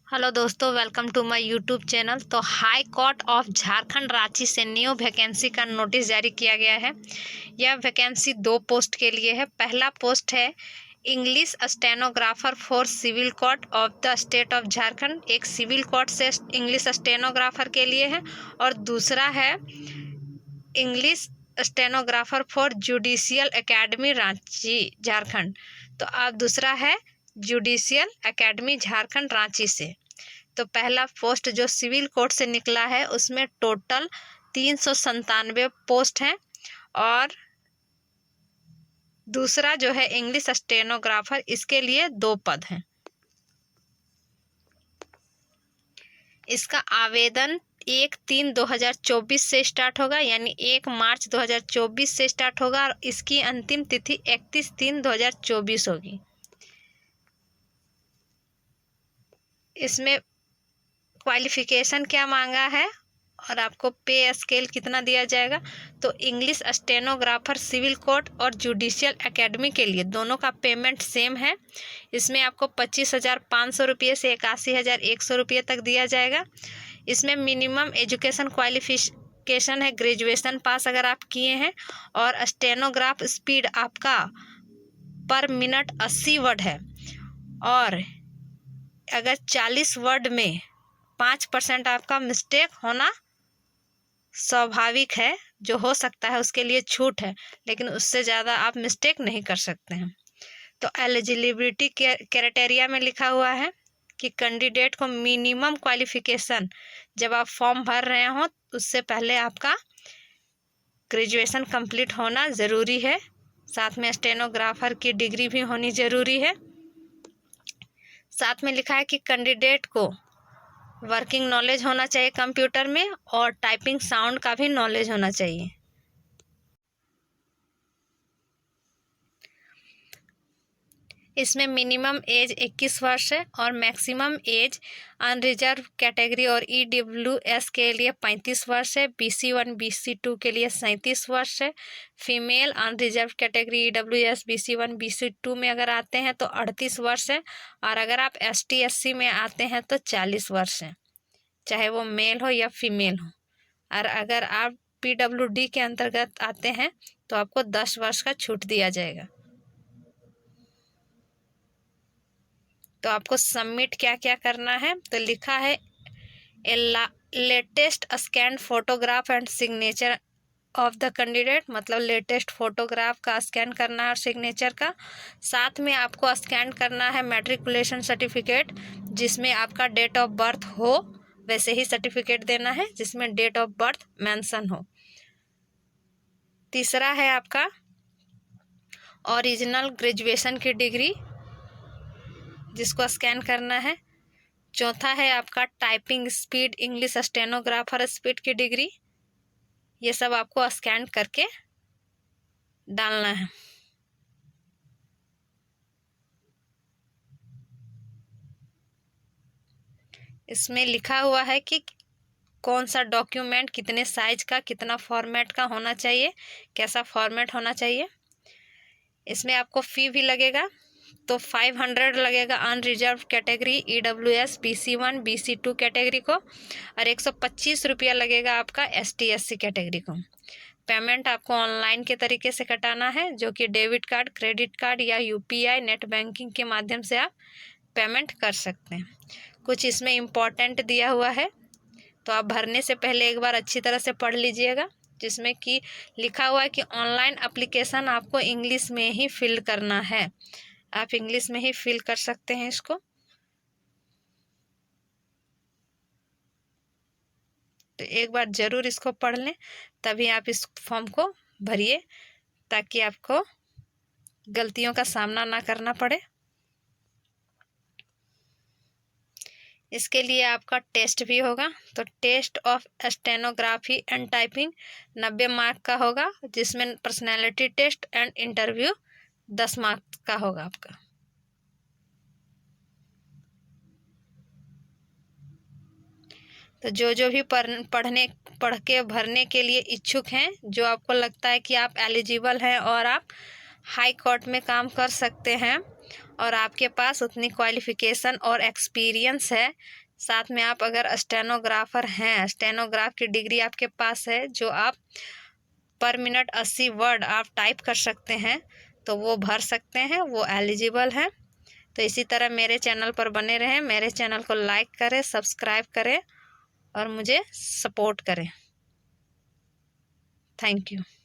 Hello दोस्तों, welcome to my YouTube channel. तो high court of Jharkhand Ranchi से न्यू वैकेंसी का नोटिस जारी किया गया है। यह वैकेंसी 2 पोस्ट के लिए है। पहला पोस्ट है English stenographer for civil court of the state of Jharkhand, एक सिविल कोर्ट से इंग्लिश स्टेनोग्राफर के लिए है। और दूसरा है English stenographer for judicial academy Ranchi Jharkhand. तो अब दूसरा है जुडिशियल एकेडमी झारखंड रांची से। तो पहला पोस्ट जो सिविल कोर्ट से निकला है उसमें टोटल 397 पोस्ट हैं, और दूसरा जो है इंग्लिश स्टेनोग्राफर, इसके लिए 2 पद हैं। इसका आवेदन 1/3/2024 से स्टार्ट होगा, यानी 1 मार्च 2024 से स्टार्ट होगा, और इसकी अंतिम तिथि 31/3/2024 होगी। इसमें क्वालिफिकेशन क्या मांगा है और आपको पे स्केल कितना दिया जाएगा। तो इंग्लिश स्टेनोग्राफर सिविल कोर्ट और जुडिशियल एकेडमी के लिए दोनों का पेमेंट सेम है। इसमें आपको 25,500 रुपये से 81,100 रुपये तक दिया जाएगा। इसमें मिनिमम एजुकेशन क्वालिफिकेशन है ग्रेजुएशन पास अगर आप किए हैं, और स्टेनोग्राफ स्पीड आपका पर मिनट 80 वर्ड है, और अगर 40 वर्ड में 5% आपका मिस्टेक होना स्वाभाविक है, जो हो सकता है उसके लिए छूट है, लेकिन उससे ज़्यादा आप मिस्टेक नहीं कर सकते हैं। तो एलिजिबिलिटी क्राइटेरिया में लिखा हुआ है कि कैंडिडेट को मिनिमम क्वालिफिकेशन, जब आप फॉर्म भर रहे हो उससे पहले आपका ग्रेजुएशन कंप्लीट होना ज़रूरी है, साथ में स्टेनोग्राफर की डिग्री भी होनी ज़रूरी है। साथ में लिखा है कि कैंडिडेट को वर्किंग नॉलेज होना चाहिए कंप्यूटर में, और टाइपिंग साउंड का भी नॉलेज होना चाहिए। इसमें मिनिमम एज 21 वर्ष है, और मैक्सिमम एज अनरिजर्व कैटेगरी और EWS के लिए 35 वर्ष है। BC1 BC2 के लिए 37 वर्ष है। Female unreserved category EWS BC1 BC2 में अगर आते हैं तो 38 वर्ष है, और अगर आप ST SC में आते हैं तो 40 वर्ष है, चाहे वो मेल हो या फीमेल हो। और अगर आप PWD के अंतर्गत आते हैं तो आपको 10 वर्ष का छूट दिया जाएगा। तो आपको सबमिट क्या क्या करना है, तो लिखा है latest scan photograph and signature of the candidate, मतलब लेटेस्ट फोटोग्राफ का स्कैन करना है और सिग्नेचर का। साथ में आपको स्कैन करना है मैट्रिकुलेशन सर्टिफिकेट, जिसमें आपका डेट ऑफ बर्थ हो, वैसे ही सर्टिफिकेट देना है जिसमें डेट ऑफ बर्थ मेंशन हो। तीसरा है आपका ओरिजिनल ग्रेजुएशन की डिग्री, जिसको स्कैन करना है। चौथा है आपका typing speed English stenographer speed की डिग्री, ये सब आपको स्कैन करके डालना है। इसमें लिखा हुआ है कि कौन सा डॉक्यूमेंट कितने साइज का, कितना फॉर्मेट का होना चाहिए, कैसा फॉर्मेट होना चाहिए। इसमें आपको फ़ी भी लगेगा, तो 500 लगेगा unreserved category EWS BC1 BC2 category को, और 125 रुपया लगेगा आपका ST SC कैटेगरी को। पेमेंट आपको ऑनलाइन के तरीके से कटाना है, जो कि डेबिट कार्ड, क्रेडिट कार्ड या UPI नेट बैंकिंग के माध्यम से आप पेमेंट कर सकते हैं। कुछ इसमें इम्पोर्टेंट दिया हुआ है, तो आप भरने से पहले एक बार अच्छी तरह से पढ़ लीजिएगा, जिसमें कि लिखा हुआ है कि ऑनलाइन एप्लीकेशन आपको इंग्लिश में ही फिल करना है। आप इंग्लिश में ही फिल कर सकते हैं इसको। तो एक बार ज़रूर इसको पढ़ लें, तभी आप इस फॉर्म को भरिए, ताकि आपको गलतियों का सामना ना करना पड़े। इसके लिए आपका टेस्ट भी होगा, तो test of stenography and typing 90 mark का होगा, जिसमें personality test and interview 10 mark का होगा आपका। तो जो भी पढ़ के भरने के लिए इच्छुक हैं, जो आपको लगता है कि आप एलिजिबल हैं और आप हाई कोर्ट में काम कर सकते हैं और आपके पास उतनी क्वालिफ़िकेशन और एक्सपीरियंस है, साथ में आप अगर स्टेनोग्राफ़र हैं, स्टेनोग्राफ की डिग्री आपके पास है, जो आप पर मिनट 80 वर्ड आप टाइप कर सकते हैं, तो वो भर सकते हैं, वो एलिजिबल हैं। तो इसी तरह मेरे चैनल पर बने रहें, मेरे चैनल को लाइक करें, सब्सक्राइब करें और मुझे सपोर्ट करें। Thank you.